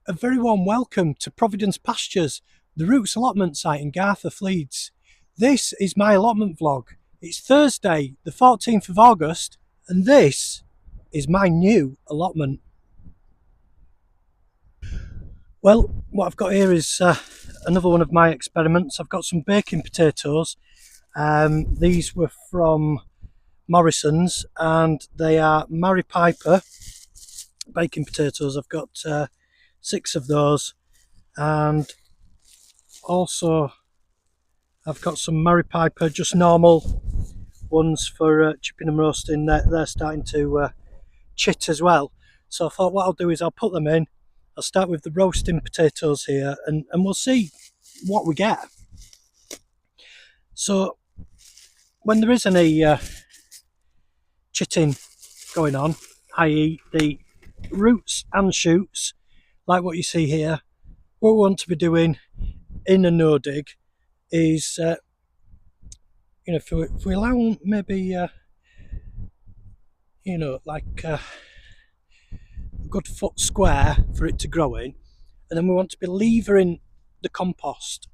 A very warm welcome to Providence Pastures, the Roots allotment site in Garforth Leeds. This is my allotment vlog. It's Thursday the 14th of August and this is my new allotment. Well, what I've got here is another one of my experiments. I've got some baking potatoes. These were from Morrison's and they are Mary Piper baking potatoes. I've got 6 of those, and also I've got some Mary Piper, just normal ones for chipping and roasting. They're starting to chit as well. So I thought what I'll do is I'll put them in. I'll start with the roasting potatoes here and we'll see what we get. So when there is any chitting going on, i.e. the roots and shoots, like what you see here, what we want to be doing in a no dig is, if we allow maybe, like a good foot square for it to grow in, and then we want to be levering the compost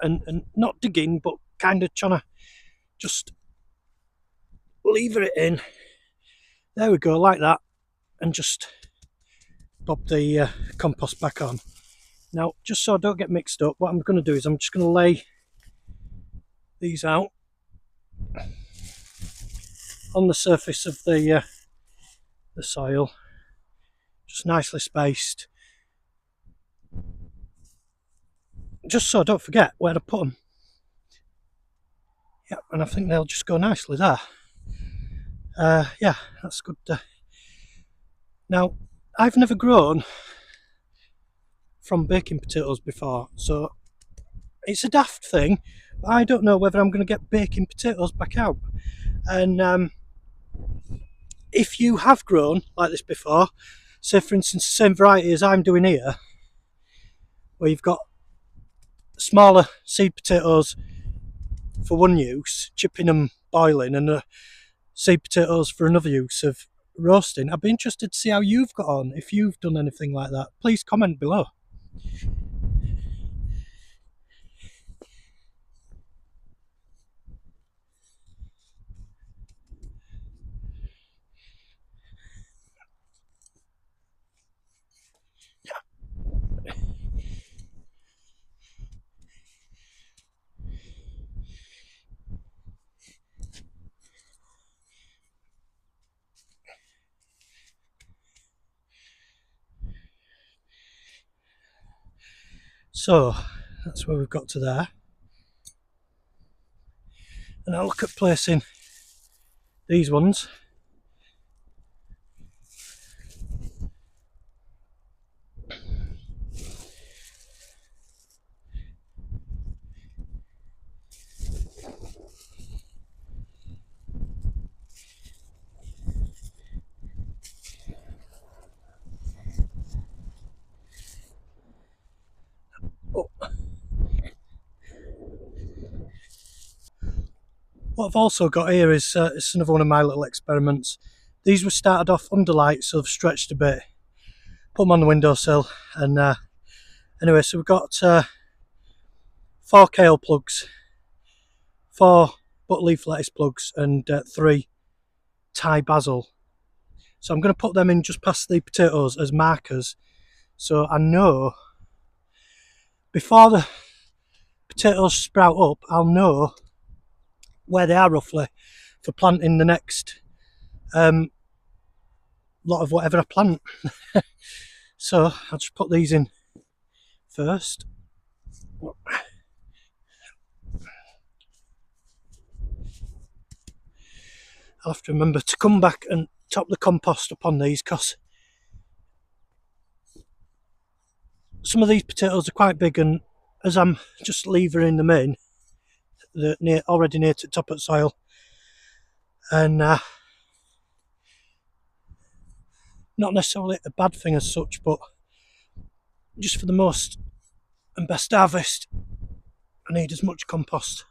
and not digging, but kind of trying to just lever it in. There we go, like that, and just pop the compost back on. Now, just so I don't get mixed up, what I'm going to do is I'm just going to lay these out on the surface of the soil, just nicely spaced, just so I don't forget where to put them. Yeah, and I think they'll just go nicely there. Yeah, that's good. Now, I've never grown from baking potatoes before, so it's a daft thing, but I don't know whether I'm going to get baking potatoes back out. And if you have grown like this before, say for instance the same variety as I'm doing here, where you've got smaller seed potatoes for one use, chipping them, boiling, and seed potatoes for another use of roasting, I'd be interested to see how you've got on, if you've done anything like that. Please comment below. So that's where we've got to there, and I'll look at placing these ones. Oh. What I've also got here is it's another one of my little experiments. These were started off under light, so they've stretched a bit. Put them on the windowsill, and anyway, so we've got 4 kale plugs, 4 butterleaf lettuce plugs, and 3 Thai basil. So I'm going to put them in just past the potatoes as markers, so I know before the potatoes sprout up, I'll know where they are roughly for planting the next lot of whatever I plant. So I'll just put these in first. I'll have to remember to come back and top the compost up on these, because some of these potatoes are quite big, and as I'm just levering them in, they're already near to the top of the soil, and not necessarily a bad thing as such, but just for the most and best harvest, I need as much compost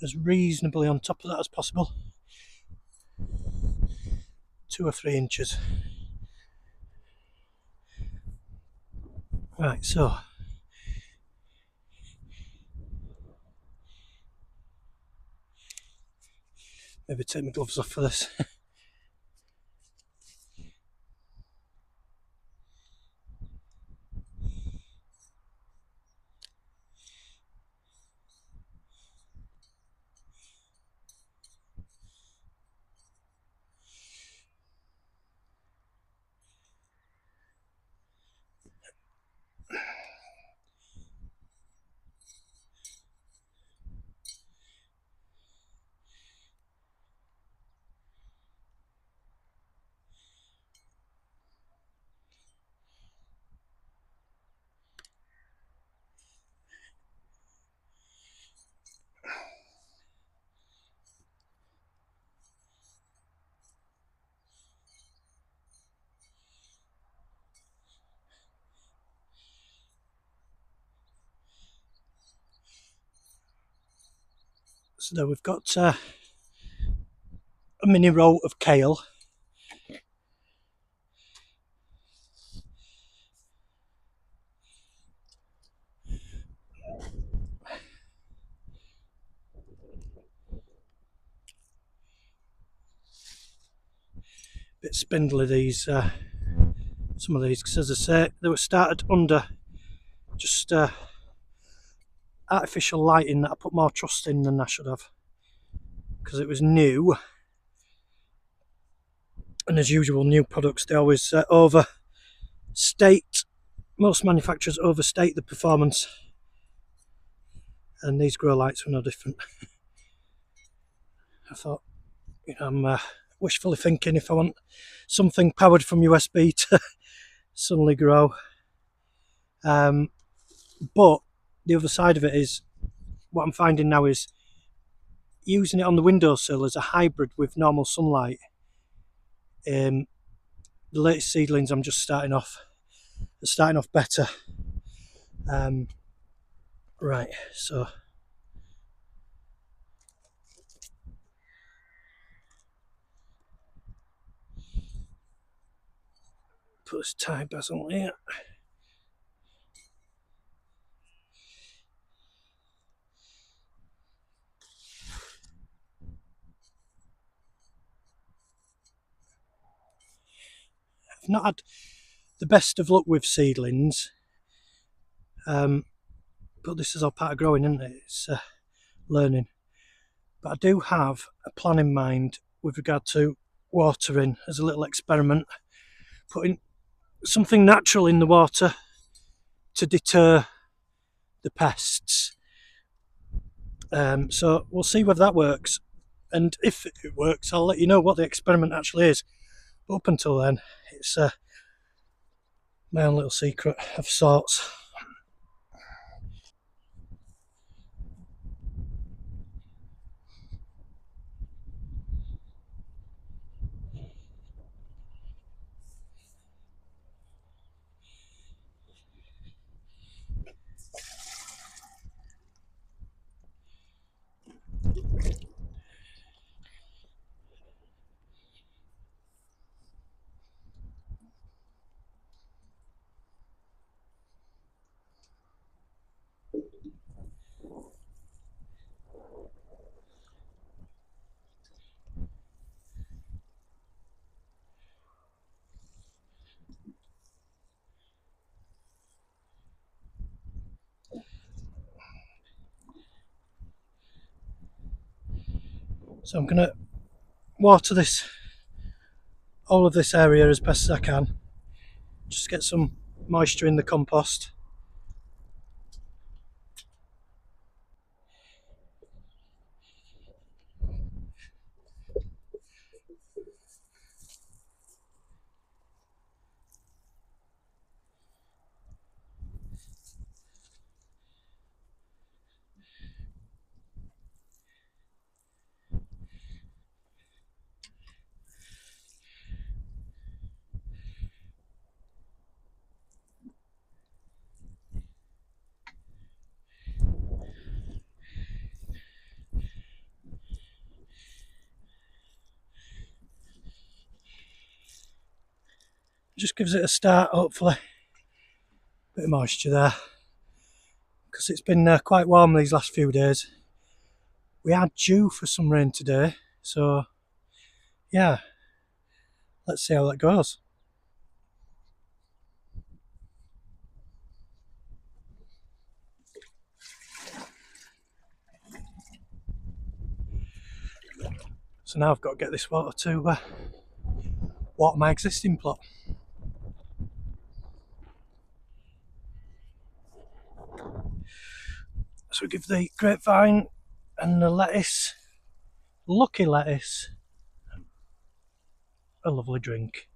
as reasonably on top of that as possible. 2 or 3 inches. Right, so maybe take my gloves off for this. So there we've got a mini row of kale. Bit spindly these, some of these, because as I say, they were started under just artificial lighting that I put more trust in than I should have, because it was new. And as usual, new products, they always overstate, most manufacturers overstate the performance, and these grow lights were no different. I thought, you know, I'm wishfully thinking if I want something powered from USB to suddenly grow. But the other side of it is, what I'm finding now is using it on the windowsill as a hybrid with normal sunlight. The latest seedlings I'm just starting off better. Right, so put this Thai basil here. I've not had the best of luck with seedlings, but this is all part of growing, isn't it? It's learning. But I do have a plan in mind with regard to watering as a little experiment, putting something natural in the water to deter the pests. So we'll see whether that works, and if it works, I'll let you know what the experiment actually is. But up until then, it's my own little secret of sorts. So I'm going to water all of this area as best as I can, just get some moisture in the compost. Just gives it a start, hopefully. Bit of moisture there, because it's been quite warm these last few days. We are due for some rain today, so yeah, let's see how that goes. So now I've got to get this water to water my existing plot. So we give the grapevine and the lettuce, lucky lettuce, a lovely drink.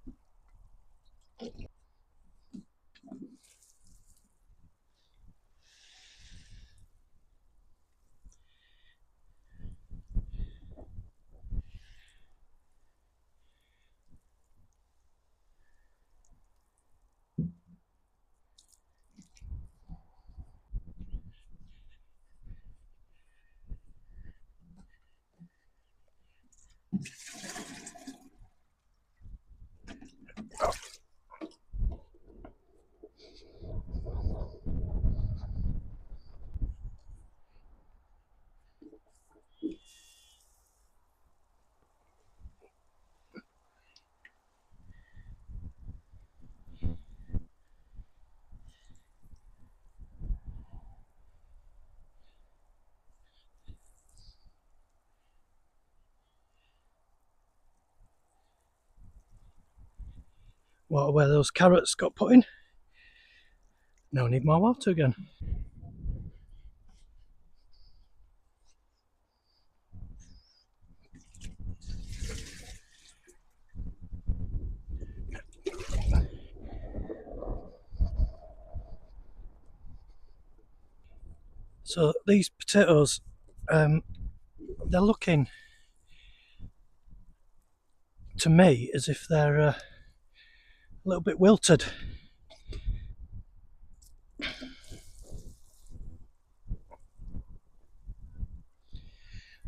Water where those carrots got put in. Now I need more water again. So these potatoes, they're looking to me as if they're a little bit wilted.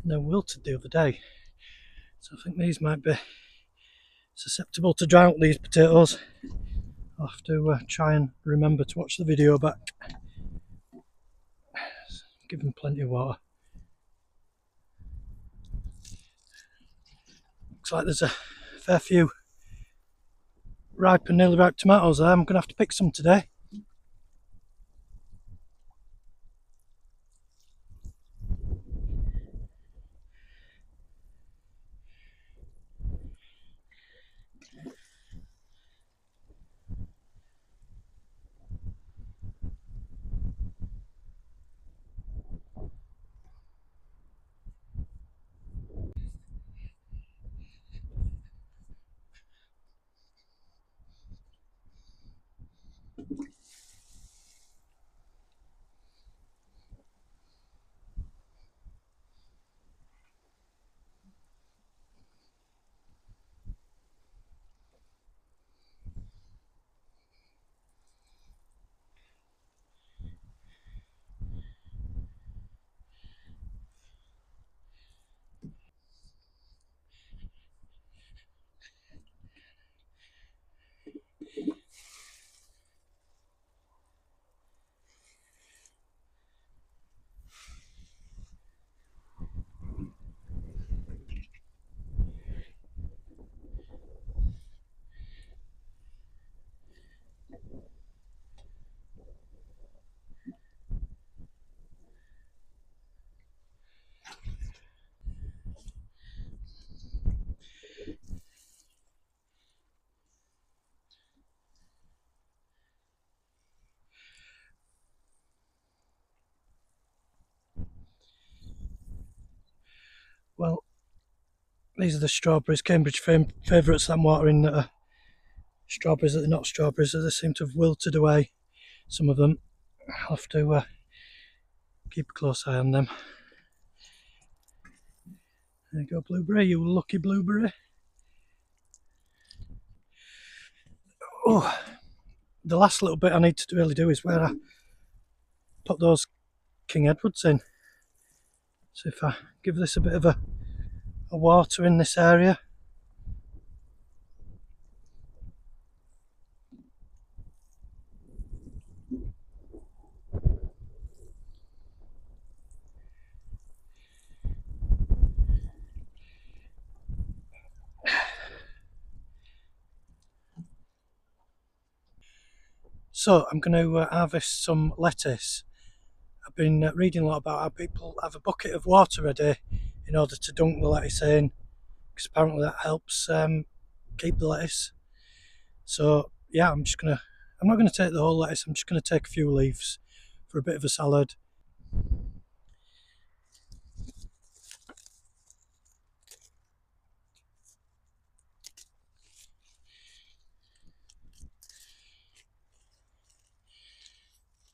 They wilted the other day, so I think these might be susceptible to drought, these potatoes. I'll have to try and remember to watch the video back. Give them plenty of water. Looks like there's a fair few ripe and nearly ripe tomatoes there. I'm going to have to pick some today. Well, these are the strawberries, Cambridge favourites that I'm watering, that are strawberries that are not strawberries, so they seem to have wilted away, some of them. I'll have to keep a close eye on them. There you go, blueberry, you lucky blueberry. Oh, the last little bit I need to really do is where I put those King Edwards in. So if I give this a bit of a water in this area. So I'm going to harvest some lettuce. I've been reading a lot about how people have a bucket of water ready in order to dunk the lettuce in, because apparently that helps keep the lettuce. So yeah, I'm not going to take the whole lettuce, I'm just going to take a few leaves for a bit of a salad.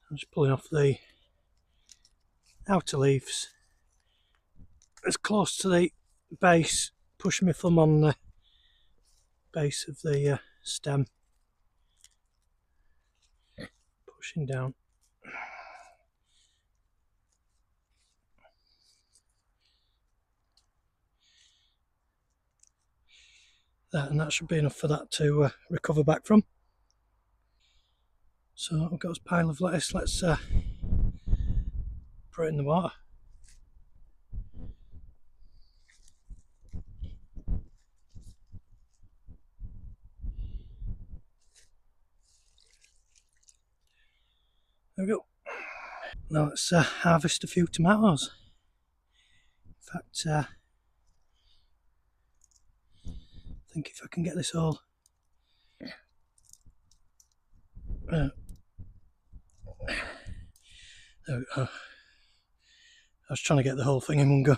I'm just pulling off the outer leaves as close to the base, push my thumb on the base of the stem, pushing down. And that should be enough for that to recover back from. So I've got this pile of lettuce, let's put it in the water. There we go. Now let's harvest a few tomatoes. In fact, I think if I can get this all there we go. I was trying to get the whole thing in one go.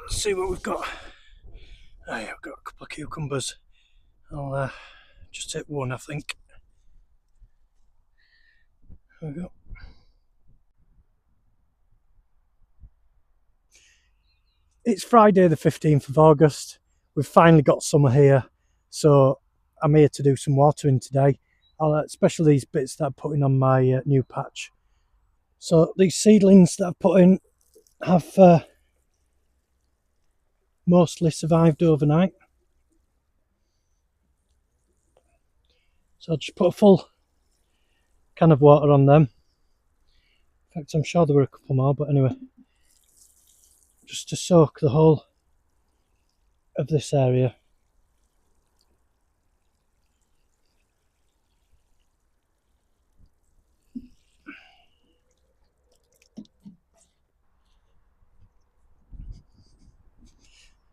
Let's see what we've got. Oh yeah, I've got a couple of cucumbers. I'll just take one, I think. There we go. It's Friday the 15th of August. We've finally got summer here, so I'm here to do some watering today, especially these bits that I'm putting on my new patch. So these seedlings that I've put in have mostly survived overnight. So I'll just put a full can of water on them. In fact, I'm sure there were a couple more, but anyway, just to soak the whole of this area.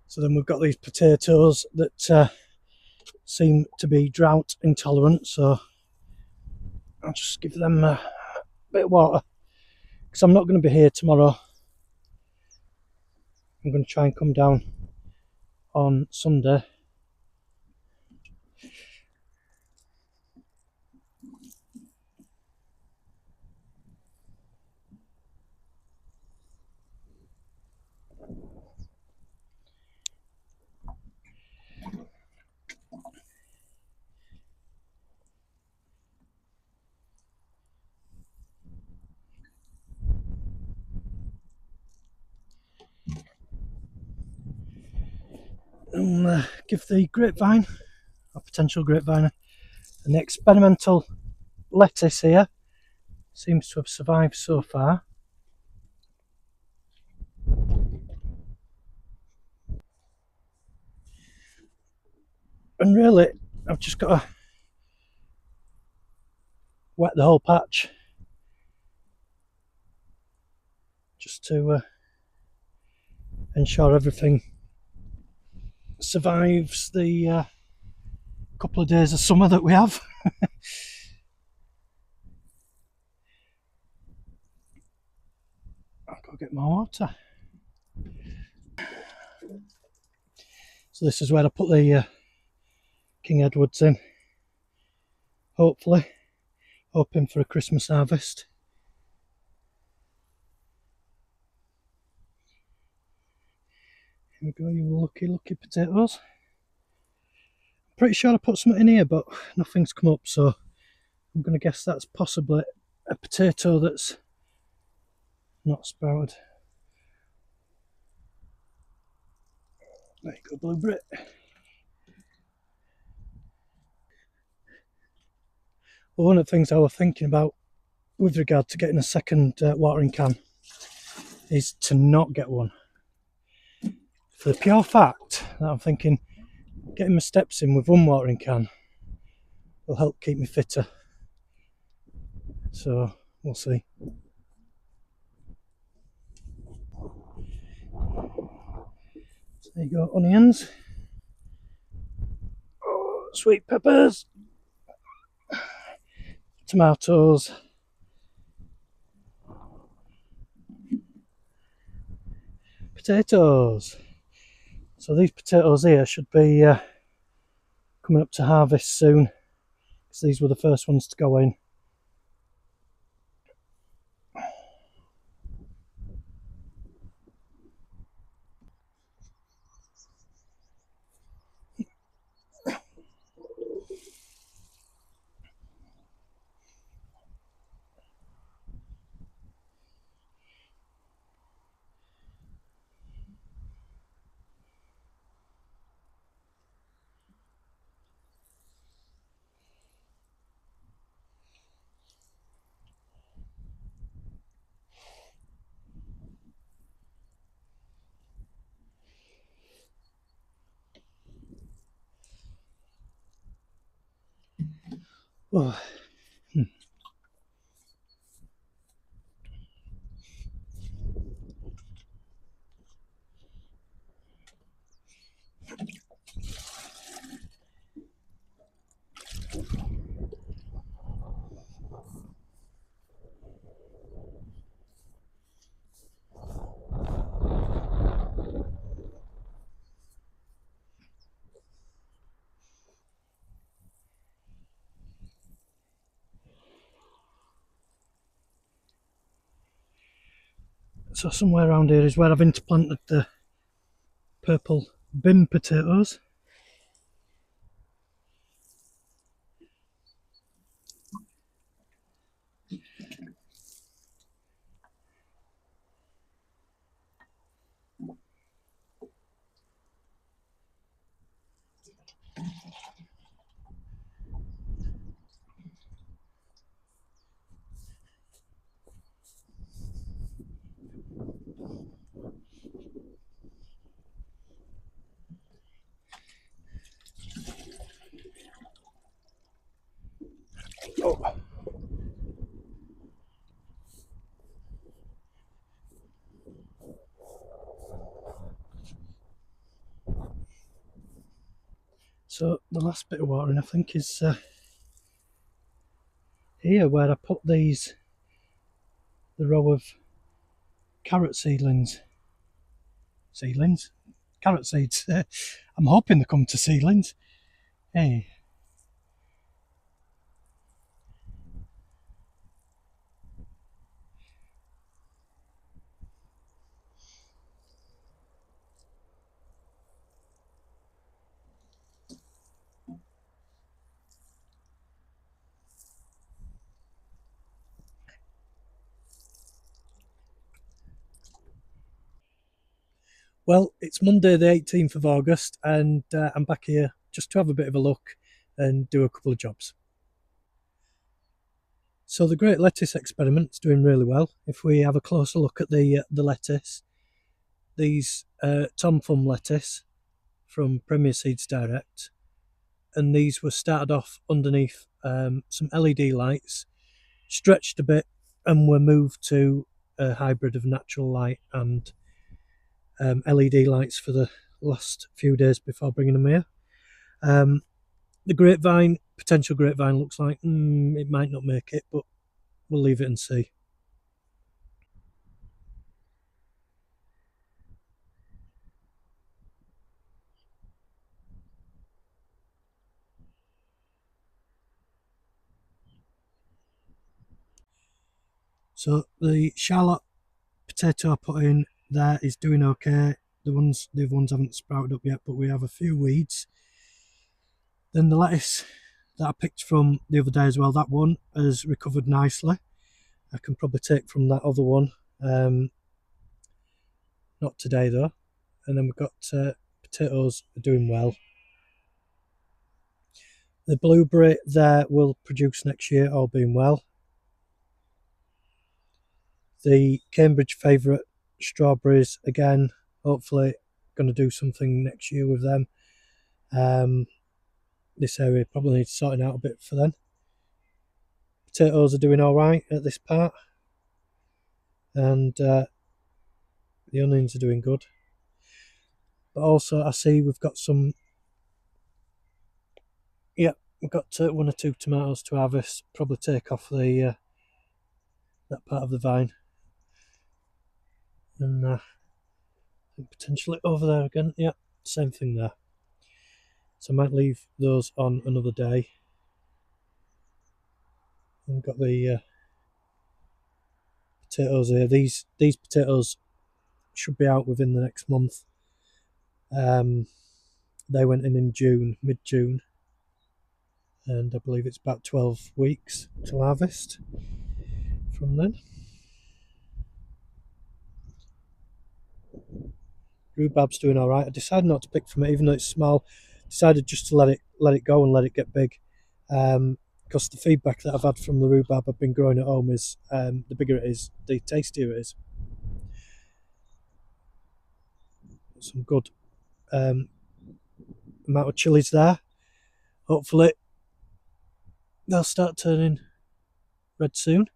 So then we've got these potatoes that seem to be drought intolerant, so I'll just give them a bit of water, because I'm not going to be here tomorrow. I'm going to try and come down on Sunday. And give the grapevine, or potential grapevine, an experimental lettuce here. Seems to have survived so far. And really, I've just got to wet the whole patch just to ensure everything survives the couple of days of summer that we have. I've got to get more water. So this is where I put the King Edwards in, hopefully, hoping for a Christmas harvest. Here we go, you lucky potatoes. Pretty sure I put something in here, but nothing's come up, so I'm going to guess that's possibly a potato that's not sprouted. There you go, blueberry. Well, one of the things I was thinking about with regard to getting a second watering can is to not get one. For the pure fact that I'm thinking getting my steps in with one watering can will help keep me fitter. So we'll see. So there you go, onions, sweet peppers, tomatoes, potatoes. So these potatoes here should be coming up to harvest soon, because these were the first ones to go in. Oh. So somewhere around here is where I've interplanted the purple bin potatoes. Oh. So the last bit of watering I think is here where I put the row of carrot seedlings. Carrot seeds. I'm hoping they come to seedlings. Hey. Well, it's Monday the 18th of August and I'm back here just to have a bit of a look and do a couple of jobs. So the great lettuce experiment's doing really well. If we have a closer look at the lettuce, these Tom Thumb lettuce from Premier Seeds Direct, and these were started off underneath some LED lights, stretched a bit, and were moved to a hybrid of natural light and LED lights for the last few days before bringing them here. The potential grapevine looks like it might not make it, but we'll leave it and see. So the Charlotte potato I put in there is doing okay. The other ones haven't sprouted up yet, but we have a few weeds. Then the lettuce that I picked from the other day as well, that one has recovered nicely. I can probably take from that other one. Not today though. And then we've got potatoes are doing well. The blueberry there will produce next year, all being well. The Cambridge favourite strawberries, again, hopefully going to do something next year with them. This area probably needs sorting out a bit for them. Potatoes are doing alright at this part, and the onions are doing good. But also I see we've got some, yeah, we've got one or two tomatoes to harvest, probably take off the that part of the vine, and potentially over there again, yeah, same thing there. So I might leave those on another day. I've got the potatoes here. These potatoes should be out within the next month. They went in June, mid-June, and I believe it's about 12 weeks to harvest from then. Rhubarb's doing all right. I decided not to pick from it, even though it's small. Decided just to let it go and let it get big. Because the feedback that I've had from the rhubarb I've been growing at home is the bigger it is, the tastier it is. Some good amount of chilies there. Hopefully they'll start turning red soon.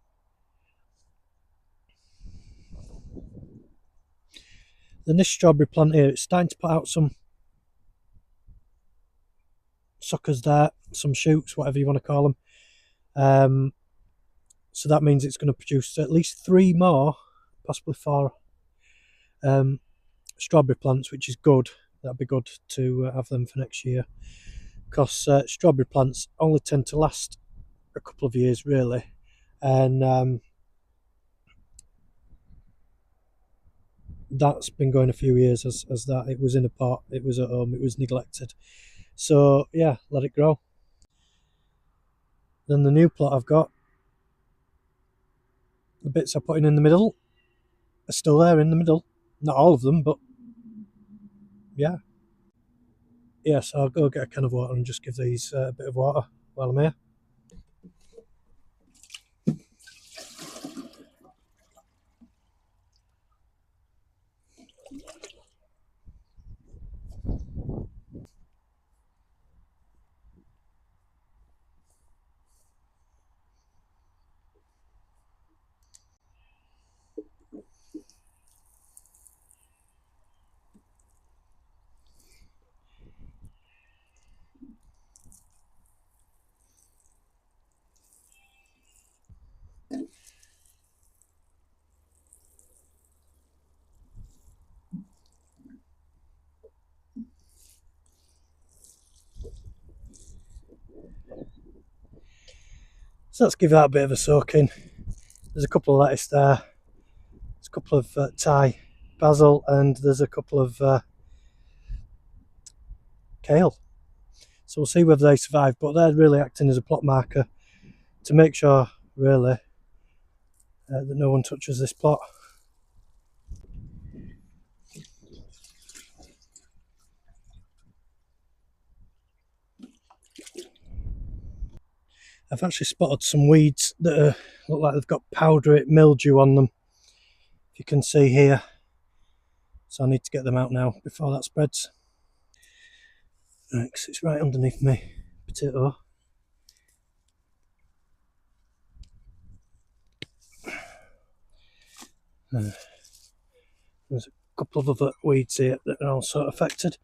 Then this strawberry plant here, it's starting to put out some suckers there, some shoots, whatever you want to call them. So that means it's going to produce at least 3 more, possibly 4 strawberry plants, which is good. That'd be good to have them for next year, because strawberry plants only tend to last a couple of years really, and that's been going a few years as that. It was in a pot, it was at home, it was neglected, so yeah, let it grow. Then the new plot I've got, the bits I put in the middle are still there in the middle, not all of them, but yeah. So I'll go get a can of water and just give these a bit of water while I'm here. So let's give that a bit of a soak in. There's a couple of lettuce there, there's a couple of Thai basil, and there's a couple of kale. So we'll see whether they survive, but they're really acting as a plot marker to make sure really that no one touches this plot. I've actually spotted some weeds that look like they've got powdery mildew on them, if you can see here. So I need to get them out now before that spreads. Right, 'cause it's right underneath me potato. There's a couple of other weeds here that are also affected.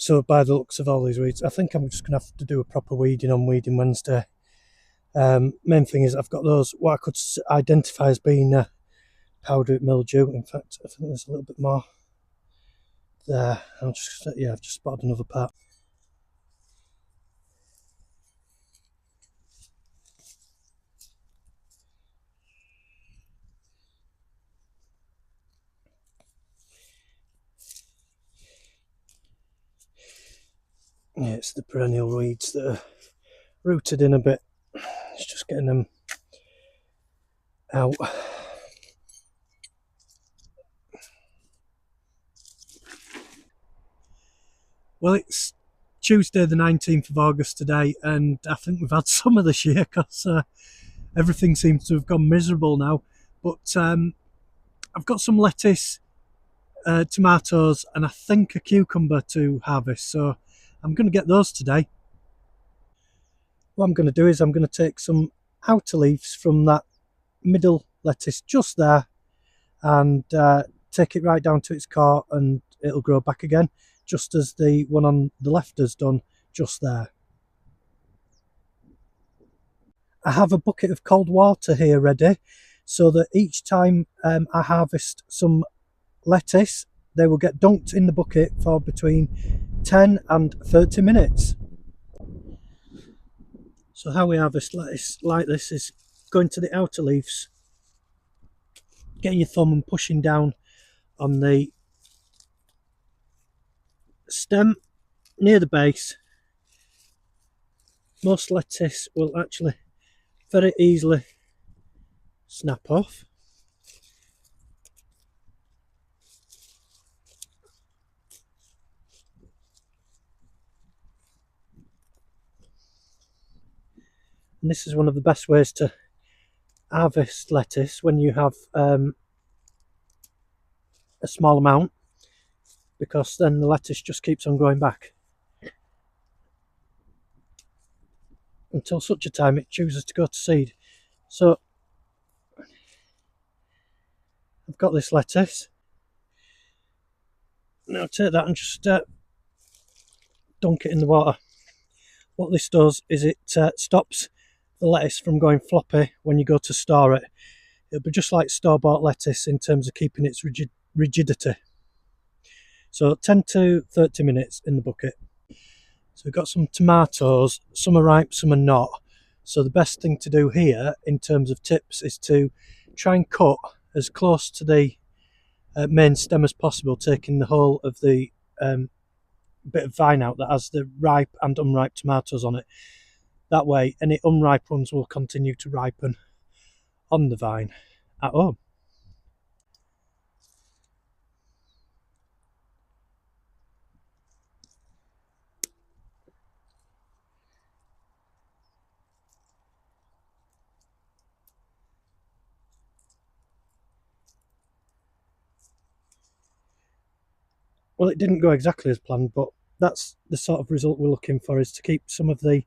So by the looks of all these weeds, I think I'm just going to have to do a proper weeding on Weeding Wednesday. Main thing is I've got those, what I could identify as being powdery mildew. In fact, I think there's a little bit more there. I've just spotted another part. Yeah, it's the perennial weeds that are rooted in a bit. It's just getting them out. Well, it's Tuesday the 19th of August today, and I think we've had summer this year because everything seems to have gone miserable now. But I've got some lettuce, tomatoes, and I think a cucumber to harvest, so I'm going to get those today. What I'm going to do is I'm going to take some outer leaves from that middle lettuce just there and take it right down to its core, and it'll grow back again, just as the one on the left has done just there. I have a bucket of cold water here ready, so that each time I harvest some lettuce, they will get dunked in the bucket for between 10 and 30 minutes. So how we harvest lettuce like this is going to the outer leaves, getting your thumb and pushing down on the stem near the base. Most lettuce will actually very easily snap off. And this is one of the best ways to harvest lettuce when you have a small amount, because then the lettuce just keeps on going back until such a time it chooses to go to seed. So I've got this lettuce. Now take that and just dunk it in the water. What this does is it stops the lettuce from going floppy when you go to store it. It'll be just like store-bought lettuce in terms of keeping its rigidity. So 10 to 30 minutes in the bucket. So we've got some tomatoes, some are ripe, some are not. So the best thing to do here in terms of tips is to try and cut as close to the main stem as possible, taking the whole of the bit of vine out that has the ripe and unripe tomatoes on it. That way any unripe ones will continue to ripen on the vine at home. Well, it didn't go exactly as planned, but that's the sort of result we're looking for, is to keep some of the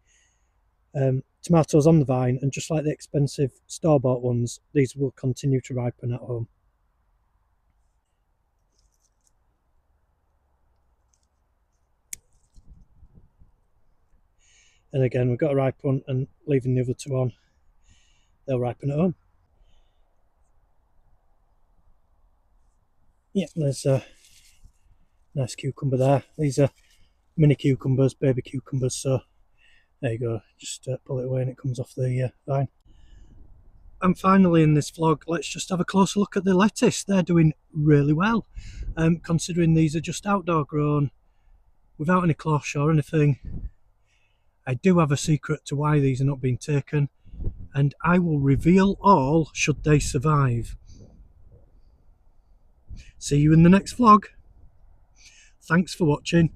tomatoes on the vine, and just like the expensive store-bought ones, these will continue to ripen at home. And again, we've got a ripe one, and leaving the other two on, they'll ripen at home. Yeah, there's a nice cucumber there. These are mini cucumbers, baby cucumbers, so there you go, just pull it away and it comes off the vine. And finally in this vlog, let's just have a closer look at the lettuce. They're doing really well, considering these are just outdoor grown, without any cloche or anything. I do have a secret to why these are not being taken, and I will reveal all should they survive. See you in the next vlog. Thanks for watching.